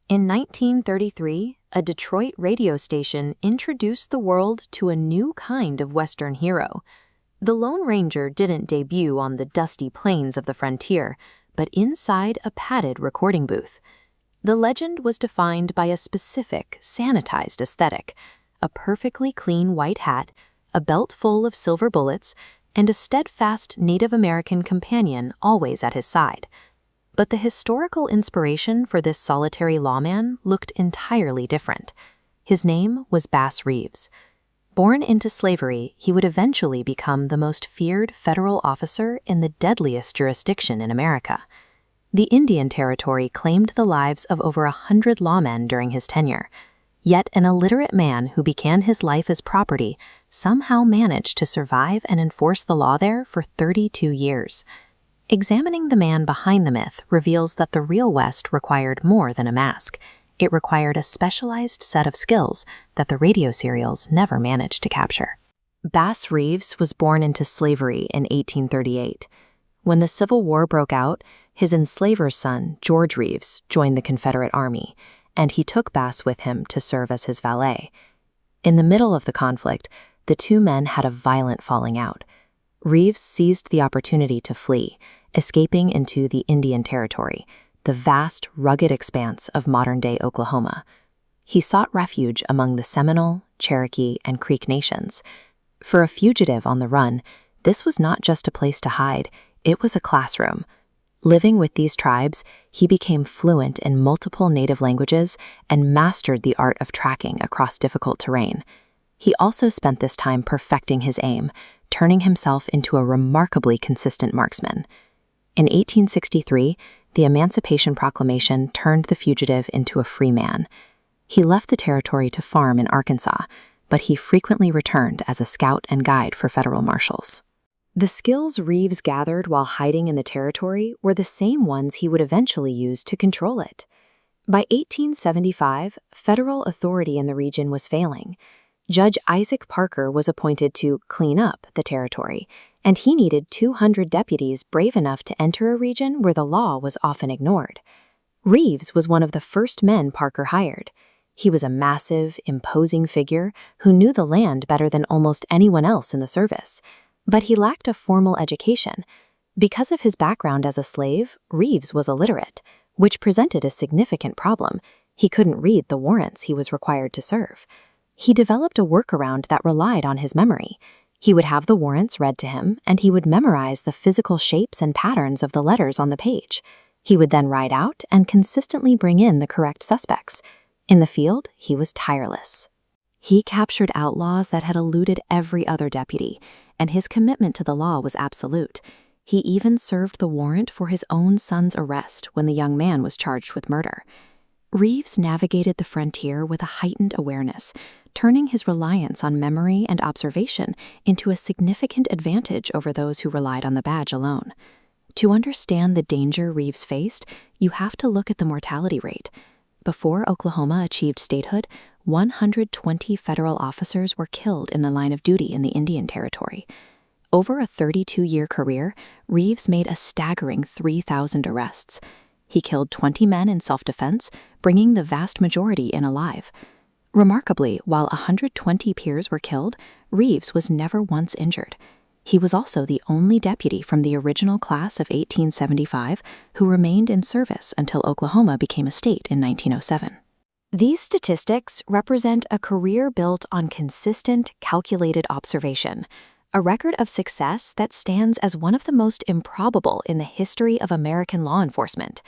In 1933, a Detroit radio station introduced the world to a new kind of Western hero. The Lone Ranger didn't debut on the dusty plains of the frontier, but inside a padded recording booth. The legend was defined by a specific, sanitized aesthetic: a perfectly clean white hat, a belt full of silver bullets, and a steadfast Native American companion always at his side. But the historical inspiration for this solitary lawman looked entirely different. His name was Bass Reeves. Born into slavery, he would eventually become the most feared federal officer in the deadliest jurisdiction in America. The Indian Territory claimed the lives of over 100 lawmen during his tenure. Yet an illiterate man who began his life as property somehow managed to survive and enforce the law there for 32 years. Examining the man behind the myth reveals that the real West required more than a mask. It required a specialized set of skills that the radio serials never managed to capture. Bass Reeves was born into slavery in 1838. When the Civil War broke out, his enslaver's son, George Reeves, joined the Confederate Army, and he took Bass with him to serve as his valet. In the middle of the conflict, the two men had a violent falling out. Reeves seized the opportunity to flee, escaping into the Indian Territory, the vast, rugged expanse of modern-day Oklahoma. He sought refuge among the Seminole, Cherokee, and Creek nations. For a fugitive on the run, this was not just a place to hide, it was a classroom. Living with these tribes, he became fluent in multiple native languages and mastered the art of tracking across difficult terrain. He also spent this time perfecting his aim, turning himself into a remarkably consistent marksman. In 1863, the Emancipation Proclamation turned the fugitive into a free man. He left the territory to farm in Arkansas, but he frequently returned as a scout and guide for federal marshals. The skills Reeves gathered while hiding in the territory were the same ones he would eventually use to control it. By 1875, federal authority in the region was failing. Judge Isaac Parker was appointed to clean up the territory, and he needed 200 deputies brave enough to enter a region where the law was often ignored. Reeves was one of the first men Parker hired. He was a massive, imposing figure who knew the land better than almost anyone else in the service. But he lacked a formal education. Because of his background as a slave, Reeves was illiterate, which presented a significant problem. He couldn't read the warrants he was required to serve. He developed a workaround that relied on his memory. He would have the warrants read to him, and he would memorize the physical shapes and patterns of the letters on the page. He would then write out and consistently bring in the correct suspects. In the field, he was tireless. He captured outlaws that had eluded every other deputy, and his commitment to the law was absolute. He even served the warrant for his own son's arrest when the young man was charged with murder. Reeves navigated the frontier with a heightened awareness, turning his reliance on memory and observation into a significant advantage over those who relied on the badge alone. To understand the danger Reeves faced, you have to look at the mortality rate. Before Oklahoma achieved statehood, 120 federal officers were killed in the line of duty in the Indian Territory. Over a 32-year career, Reeves made a staggering 3,000 arrests. He killed 20 men in self-defense, bringing the vast majority in alive. Remarkably, while 120 peers were killed, Reeves was never once injured. He was also the only deputy from the original class of 1875 who remained in service until Oklahoma became a state in 1907. These statistics represent a career built on consistent, calculated observation, a record of success that stands as one of the most improbable in the history of American law enforcement.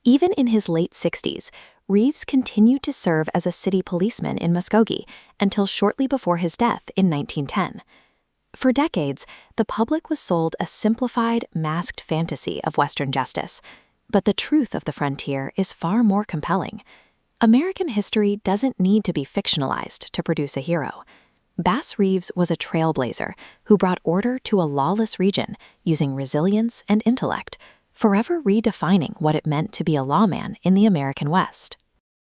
Even in his late 60s, Reeves continued to serve as a city policeman in Muskogee until shortly before his death in 1910. For decades, the public was sold a simplified, masked fantasy of Western justice, but the truth of the frontier is far more compelling. American history doesn't need to be fictionalized to produce a hero. Bass Reeves was a trailblazer who brought order to a lawless region using resilience and intellect, forever redefining what it meant to be a lawman in the American West.